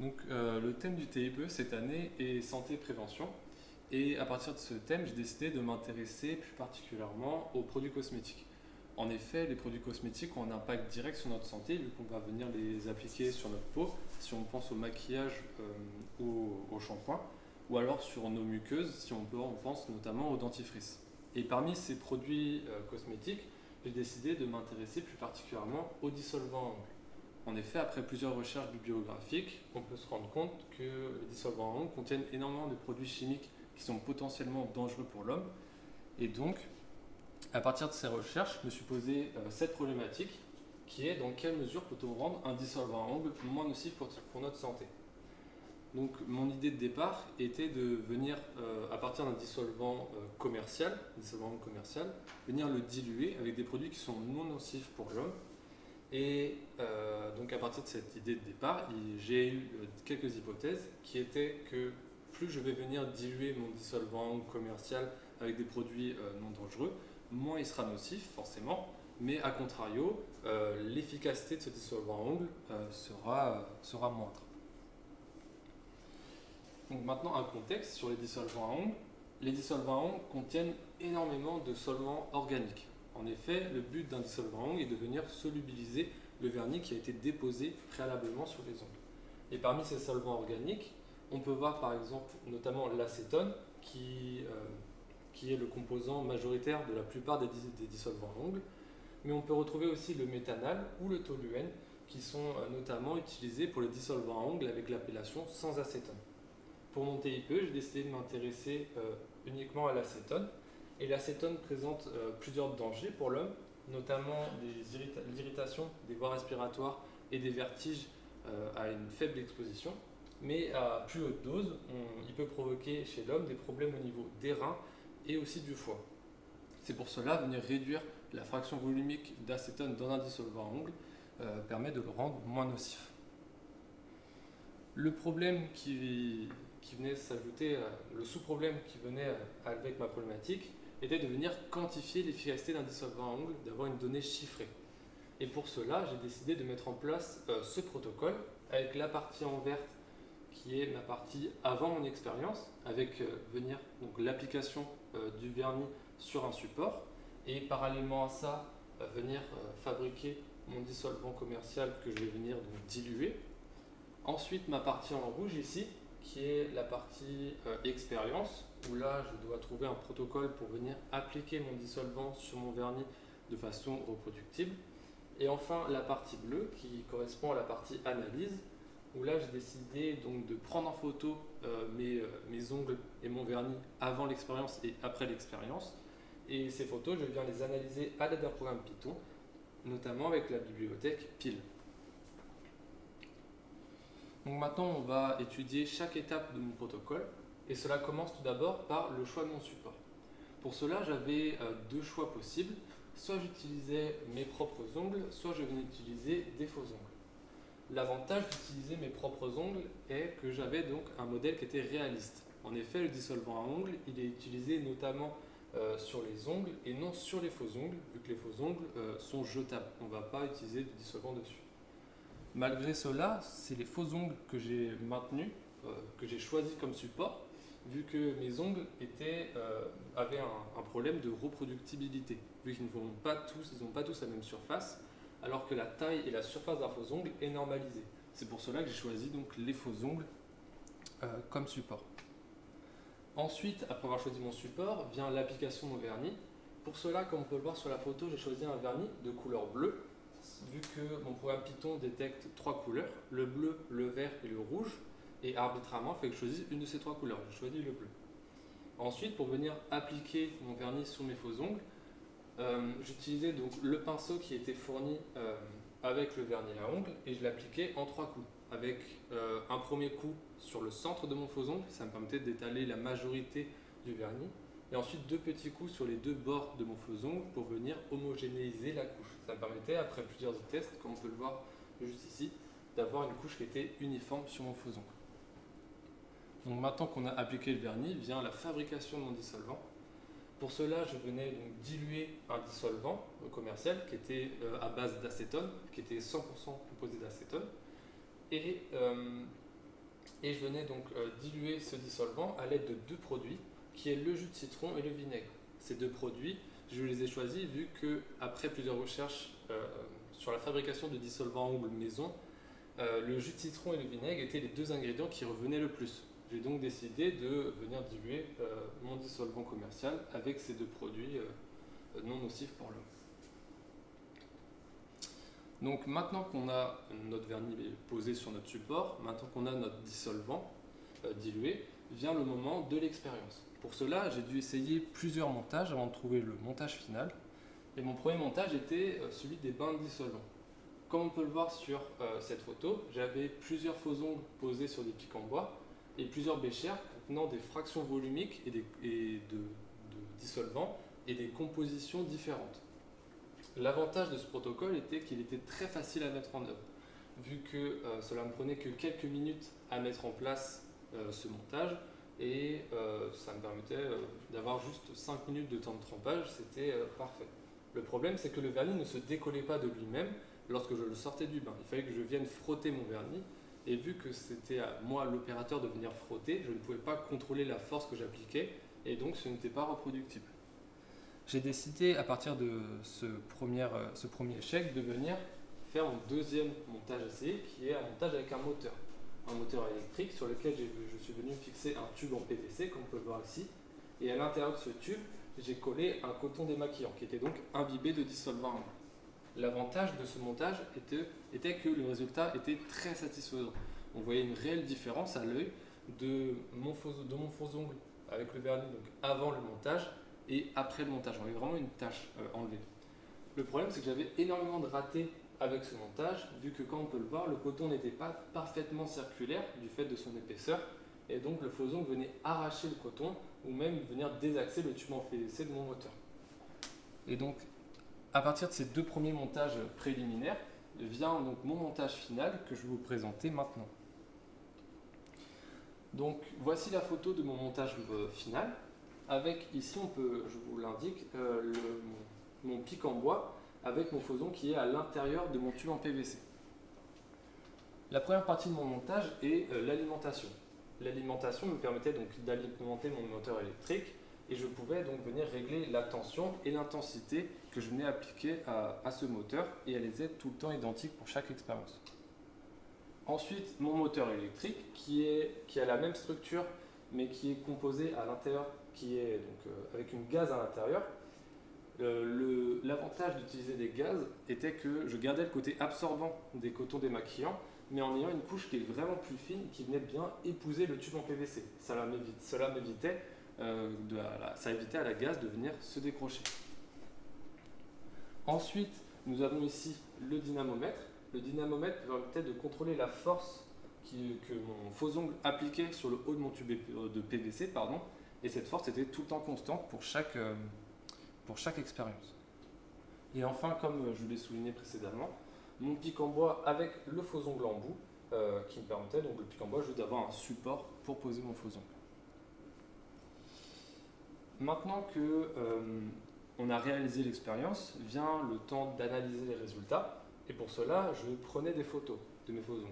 Le thème du TIPE cette année est santé prévention. Et à partir de ce thème, j'ai décidé de m'intéresser plus particulièrement aux produits cosmétiques. En effet, les produits cosmétiques ont un impact direct sur notre santé vu qu'on va venir les appliquer sur notre peau, si on pense au maquillage ou au shampoing, ou alors sur nos muqueuses, si on pense notamment au dentifrice. Et parmi ces produits cosmétiques, j'ai décidé de m'intéresser plus particulièrement aux dissolvants à ongles. En effet, après plusieurs recherches bibliographiques, on peut se rendre compte que les dissolvants à ongles contiennent énormément de produits chimiques qui sont potentiellement dangereux pour l'homme. Et donc, à partir de ces recherches, je me suis posé cette problématique qui est dans quelle mesure peut-on rendre un dissolvant à ongles moins nocif pour notre santé. Donc, mon idée de départ était de venir, à partir d'un dissolvant commercial, venir le diluer avec des produits qui sont non nocifs pour l'homme. Et donc à partir de cette idée de départ, j'ai eu quelques hypothèses qui étaient que plus je vais venir diluer mon dissolvant commercial avec des produits non dangereux, moins il sera nocif forcément, mais à contrario, l'efficacité de ce dissolvant à ongles sera moindre. Donc maintenant un contexte sur les dissolvants à ongles. Les dissolvants à ongles contiennent énormément de solvants organiques. En effet, le but d'un dissolvant à ongles est de venir solubiliser le vernis qui a été déposé préalablement sur les ongles. Et parmi ces solvants organiques, on peut voir par exemple notamment l'acétone qui est le composant majoritaire de la plupart des dissolvants à ongles. Mais on peut retrouver aussi le méthanal ou le toluène qui sont notamment utilisés pour les dissolvants à ongles avec l'appellation sans acétone. Pour mon TIPE, j'ai décidé de m'intéresser uniquement à l'acétone. Et l'acétone présente plusieurs dangers pour l'homme, notamment l'irritation des voies respiratoires et des vertiges à une faible exposition. Mais à plus haute dose, il peut provoquer chez l'homme des problèmes au niveau des reins et aussi du foie. C'est pour cela venir réduire la fraction volumique d'acétone dans un dissolvant à ongles permet de le rendre moins nocif. Le problème qui venait s'ajouter, le sous-problème qui venait avec ma problématique, était de venir quantifier l'efficacité d'un dissolvant à ongles, d'avoir une donnée chiffrée. Et pour cela, j'ai décidé de mettre en place ce protocole avec la partie en verte qui est ma partie avant mon expérience, avec venir donc l'application du vernis sur un support et parallèlement à ça, venir fabriquer mon dissolvant commercial que je vais venir donc diluer. Ensuite, ma partie en rouge ici, qui est la partie expérience, où là je dois trouver un protocole pour venir appliquer mon dissolvant sur mon vernis de façon reproductible. Et enfin la partie bleue qui correspond à la partie analyse, où là j'ai décidé donc de prendre en photo mes ongles et mon vernis avant l'expérience et après l'expérience. Et ces photos, je viens les analyser à l'aide d'un programme Python, notamment avec la bibliothèque PIL. Donc maintenant, on va étudier chaque étape de mon protocole et cela commence tout d'abord par le choix de mon support. Pour cela, j'avais deux choix possibles. Soit j'utilisais mes propres ongles, soit je venais utiliser des faux ongles. L'avantage d'utiliser mes propres ongles est que j'avais donc un modèle qui était réaliste. En effet, le dissolvant à ongles, il est utilisé notamment sur les ongles et non sur les faux ongles, vu que les faux ongles sont jetables. On ne va pas utiliser du dissolvant dessus. Malgré cela, c'est les faux ongles que j'ai maintenus, que j'ai choisis comme support, vu que mes ongles avaient un problème de reproductibilité, vu qu'ils n'ont pas tous la même surface, alors que la taille et la surface d'un faux ongle est normalisée. C'est pour cela que j'ai choisi donc les faux ongles comme support. Ensuite, après avoir choisi mon support, vient l'application de mon vernis. Pour cela, comme on peut le voir sur la photo, j'ai choisi un vernis de couleur bleue, vu que mon programme Python détecte trois couleurs, le bleu, le vert et le rouge, et arbitrairement, il fait que je choisisse une de ces trois couleurs. J'ai choisi le bleu. Ensuite, pour venir appliquer mon vernis sur mes faux ongles, j'utilisais donc le pinceau qui était fourni avec le vernis à ongles et je l'appliquais en trois coups. Avec un premier coup sur le centre de mon faux ongle, ça me permettait d'étaler la majorité du vernis. Et ensuite deux petits coups sur les deux bords de mon faux ongle pour venir homogénéiser la couche. Ça me permettait, après plusieurs tests, comme on peut le voir juste ici, d'avoir une couche qui était uniforme sur mon faux ongle. Donc maintenant qu'on a appliqué le vernis, vient la fabrication de mon dissolvant. Pour cela, je venais donc diluer un dissolvant commercial qui était à base d'acétone, qui était 100% composé d'acétone. Et Et je venais donc diluer ce dissolvant à l'aide de deux produits, qui est le jus de citron et le vinaigre. Ces deux produits, je les ai choisis vu que après plusieurs recherches sur la fabrication de dissolvants à ongles maison, le jus de citron et le vinaigre étaient les deux ingrédients qui revenaient le plus. J'ai donc décidé de venir diluer mon dissolvant commercial avec ces deux produits non nocifs pour l'homme. Donc maintenant qu'on a notre vernis posé sur notre support, maintenant qu'on a notre dissolvant dilué, vient le moment de l'expérience. Pour cela, j'ai dû essayer plusieurs montages avant de trouver le montage final. Et mon premier montage était celui des bains de dissolvant. Comme on peut le voir sur cette photo, j'avais plusieurs faux ongles posés sur des pics en bois et plusieurs béchères contenant des fractions volumiques et de dissolvant et des compositions différentes. L'avantage de ce protocole était qu'il était très facile à mettre en œuvre, vu que cela me prenait que quelques minutes à mettre en place ce montage et ça me permettait d'avoir juste 5 minutes de temps de trempage, c'était parfait. Le problème, c'est que le vernis ne se décollait pas de lui-même lorsque je le sortais du bain. Il fallait que je vienne frotter mon vernis et vu que c'était à moi l'opérateur de venir frotter, je ne pouvais pas contrôler la force que j'appliquais et donc ce n'était pas reproductible. J'ai décidé à partir de ce premier échec de venir faire mon deuxième montage essayé qui est un montage avec un moteur électrique sur lequel je suis venu fixer un tube en PVC comme on peut le voir ici et à l'intérieur de ce tube j'ai collé un coton démaquillant qui était donc imbibé de dissolvant. L'avantage de ce montage était que le résultat était très satisfaisant. On voyait une réelle différence à l'œil de mon faux ongle avec le vernis donc avant le montage et après le montage. On avait vraiment une tâche enlevée. Le problème, c'est que j'avais énormément de ratés avec ce montage, vu que comme on peut le voir, le coton n'était pas parfaitement circulaire du fait de son épaisseur, et donc le faux ongle venait arracher le coton ou même venir désaxer le tube en PVC de mon moteur. Et donc, à partir de ces deux premiers montages préliminaires, vient donc mon montage final que je vais vous présenter maintenant. Donc, voici la photo de mon montage final. Avec ici, je vous l'indique, mon pic en bois avec mon faux ongle qui est à l'intérieur de mon tube en PVC. La première partie de mon montage est l'alimentation. L'alimentation me permettait donc d'alimenter mon moteur électrique et je pouvais donc venir régler la tension et l'intensité que je venais appliquer à ce moteur et elle était tout le temps identique pour chaque expérience. Ensuite, mon moteur électrique qui a la même structure mais qui est composé à l'intérieur, qui est donc avec une gaze à l'intérieur. L'avantage d'utiliser des gaz était que je gardais le côté absorbant des cotons démaquillants, mais en ayant une couche qui est vraiment plus fine, qui venait bien épouser le tube en PVC. Cela évitait à la gaze de venir se décrocher. Ensuite, nous avons ici le dynamomètre. Le dynamomètre permettait de contrôler la force que mon faux ongle appliquait sur le haut de mon tube de PVC, et cette force était tout le temps constante pour chaque expérience. Et enfin, comme je l'ai souligné précédemment, mon pic en bois avec le faux ongle en bout, qui me permettait, donc le pic en bois, juste d'avoir un support pour poser mon faux ongle. Maintenant que on a réalisé l'expérience, vient le temps d'analyser les résultats, et pour cela, je prenais des photos de mes faux ongles.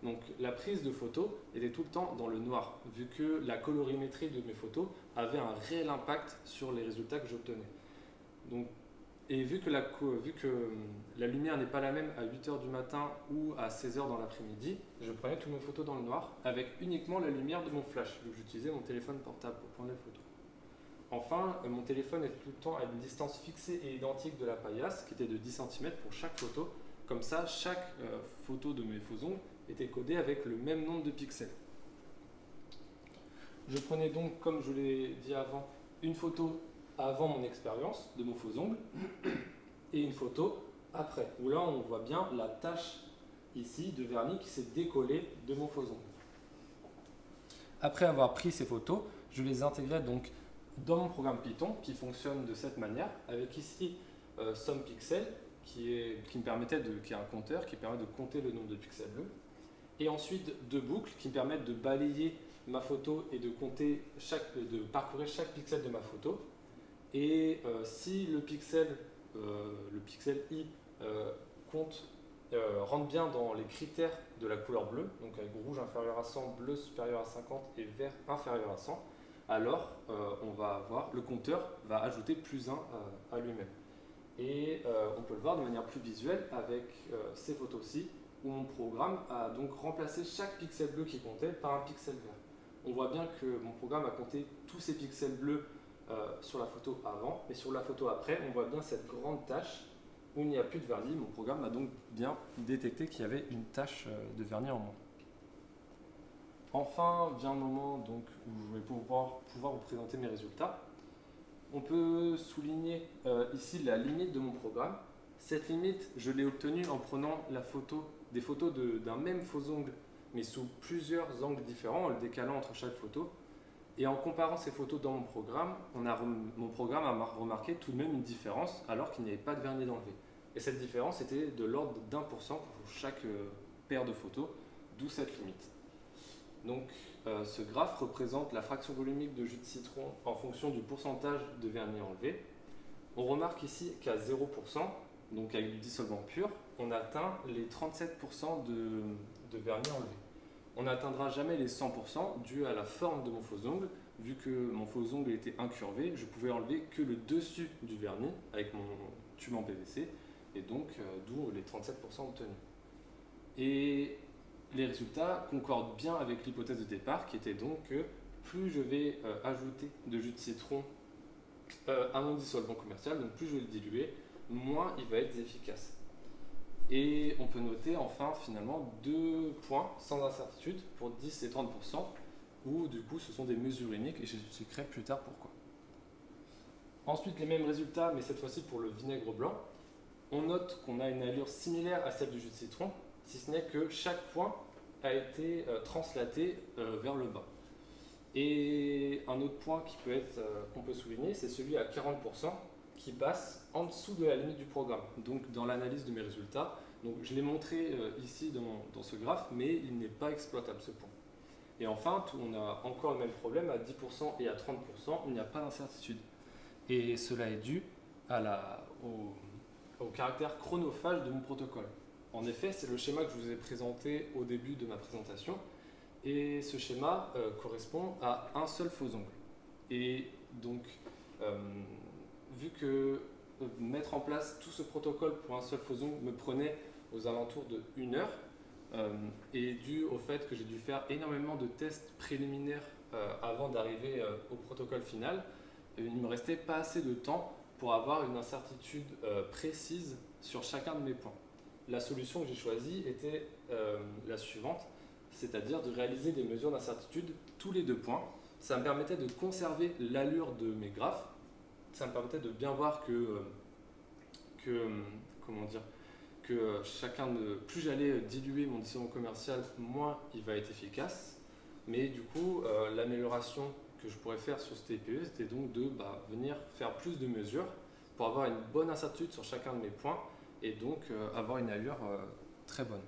Donc la prise de photos était tout le temps dans le noir, vu que la colorimétrie de mes photos avait un réel impact sur les résultats que j'obtenais. Donc, et vu que la lumière n'est pas la même à 8h du matin ou à 16h dans l'après-midi, je prenais toutes mes photos dans le noir avec uniquement la lumière de mon flash, vu que j'utilisais mon téléphone portable pour prendre les photos. Enfin, mon téléphone est tout le temps à une distance fixée et identique de la paillasse, qui était de 10 cm pour chaque photo. Comme ça, chaque photo de mes faux ongles était codée avec le même nombre de pixels. Je prenais donc, comme je l'ai dit avant, une photo avant mon expérience de mon faux ongle et une photo après, où là on voit bien la tache ici de vernis qui s'est décollée de mon faux ongle. Après avoir pris ces photos, je les intégrais donc dans mon programme Python qui fonctionne de cette manière, avec ici SumPixel qui est un compteur qui permet de compter le nombre de pixels bleus, et ensuite deux boucles qui me permettent de balayer ma photo et de parcourir chaque pixel de ma photo. Et si le pixel I compte rentre bien dans les critères de la couleur bleue, donc avec rouge inférieur à 100, bleu supérieur à 50 et vert inférieur à 100, alors on va avoir, le compteur va ajouter +1 à lui-même. Et on peut le voir de manière plus visuelle avec ces photos-ci, où mon programme a donc remplacé chaque pixel bleu qui comptait par un pixel vert. On voit bien que mon programme a compté tous ces pixels bleus sur la photo avant, mais sur la photo après, on voit bien cette grande tache où il n'y a plus de vernis. Mon programme a donc bien détecté qu'il y avait une tache de vernis en moins. Enfin, vient le moment donc, où je vais pouvoir vous présenter mes résultats. On peut souligner ici la limite de mon programme. Cette limite, je l'ai obtenue en prenant des photos d'un même faux ongle, mais sous plusieurs angles différents, en le décalant entre chaque photo. Et en comparant ces photos dans mon programme, mon programme a remarqué tout de même une différence, alors qu'il n'y avait pas de vernis enlevé. Et cette différence était de l'ordre d'1% pour chaque paire de photos, d'où cette limite. Donc, ce graphe représente la fraction volumique de jus de citron en fonction du pourcentage de vernis enlevé. On remarque ici qu'à 0%, donc avec du dissolvant pur, on atteint les 37% de vernis enlevé. On n'atteindra jamais les 100% dû à la forme de mon faux ongle. Vu que mon faux ongle était incurvé, je pouvais enlever que le dessus du vernis avec mon tube en PVC, et donc d'où les 37% obtenus. Et les résultats concordent bien avec l'hypothèse de départ, qui était donc que plus je vais ajouter de jus de citron à mon dissolvant commercial, donc plus je vais le diluer, moins il va être efficace. Et on peut noter enfin finalement 2 points sans incertitude pour 10 et 30%, où du coup ce sont des mesures uniques, et je expliquerai plus tard pourquoi. Ensuite les mêmes résultats, mais cette fois-ci pour le vinaigre blanc. On note qu'on a une allure similaire à celle du jus de citron, si ce n'est que chaque point a été translaté vers le bas. Et un autre point qu'on peut souligner, c'est celui à 40% qui passe en dessous de la limite du programme. Donc dans l'analyse de mes résultats, donc je l'ai montré ici dans ce graphe, mais il n'est pas exploitable ce point. Et enfin, on a encore le même problème à 10% et à 30%, il n'y a pas d'incertitude. Et cela est dû au caractère chronophage de mon protocole. En effet, c'est le schéma que je vous ai présenté au début de ma présentation. Et ce schéma correspond à un seul faux ongle. Et donc, vu que mettre en place tout ce protocole pour un seul faux ongle me prenait aux alentours de 1 heure, et dû au fait que j'ai dû faire énormément de tests préliminaires avant d'arriver au protocole final, il ne me restait pas assez de temps pour avoir une incertitude précise sur chacun de mes points. La solution que j'ai choisie était la suivante, c'est-à-dire de réaliser des mesures d'incertitude tous les 2 points. Ça me permettait de conserver l'allure de mes graphes, ça me permettait de bien voir plus j'allais diluer mon dissolvant commercial, moins il va être efficace. Mais du coup, l'amélioration que je pourrais faire sur ce TPE, c'était donc de venir faire plus de mesures pour avoir une bonne incertitude sur chacun de mes points et donc avoir une allure très bonne.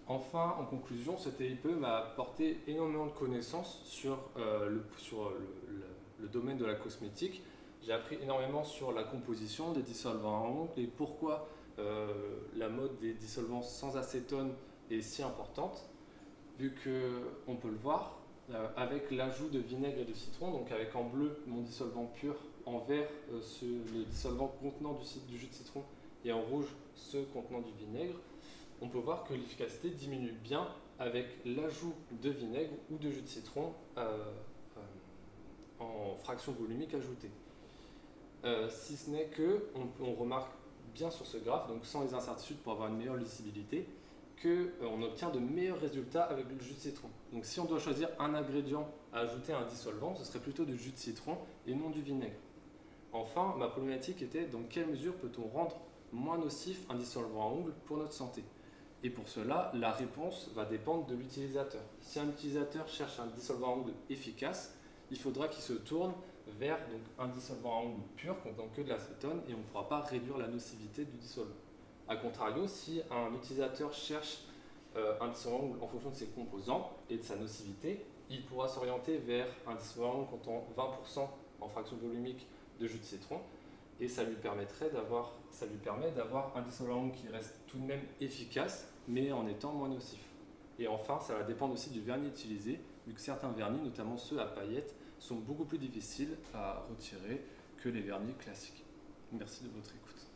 Enfin, en conclusion, ce TIPE m'a apporté énormément de connaissances sur le domaine de la cosmétique. J'ai appris énormément sur la composition des dissolvants à ongles et pourquoi la mode des dissolvants sans acétone est si importante, vu qu'on peut le voir avec l'ajout de vinaigre et de citron, donc avec en bleu mon dissolvant pur, en vert le dissolvant contenant du jus de citron et en rouge ce contenant du vinaigre. On peut voir que l'efficacité diminue bien avec l'ajout de vinaigre ou de jus de citron en fraction volumique ajoutée. Si ce n'est qu'on remarque bien sur ce graphe, donc sans les incertitudes pour avoir une meilleure lisibilité, qu'on obtient de meilleurs résultats avec le jus de citron. Donc si on doit choisir un ingrédient à ajouter à un dissolvant, ce serait plutôt du jus de citron et non du vinaigre. Enfin, ma problématique était dans quelle mesure peut-on rendre moins nocif un dissolvant à ongles pour notre santé. Et pour cela, la réponse va dépendre de l'utilisateur. Si un utilisateur cherche un dissolvant à ongles efficace, il faudra qu'il se tourne vers un dissolvant à ongles pur contenant que de l'acétone et on ne pourra pas réduire la nocivité du dissolvant. A contrario, si un utilisateur cherche un dissolvant à ongles en fonction de ses composants et de sa nocivité, il pourra s'orienter vers un dissolvant à ongles contenant 20% en fraction volumique de jus de citron et ça lui permet d'avoir un dissolvant qui reste tout de même efficace, mais en étant moins nocif. Et enfin, ça va dépendre aussi du vernis utilisé, vu que certains vernis, notamment ceux à paillettes, sont beaucoup plus difficiles à retirer que les vernis classiques. Merci de votre écoute.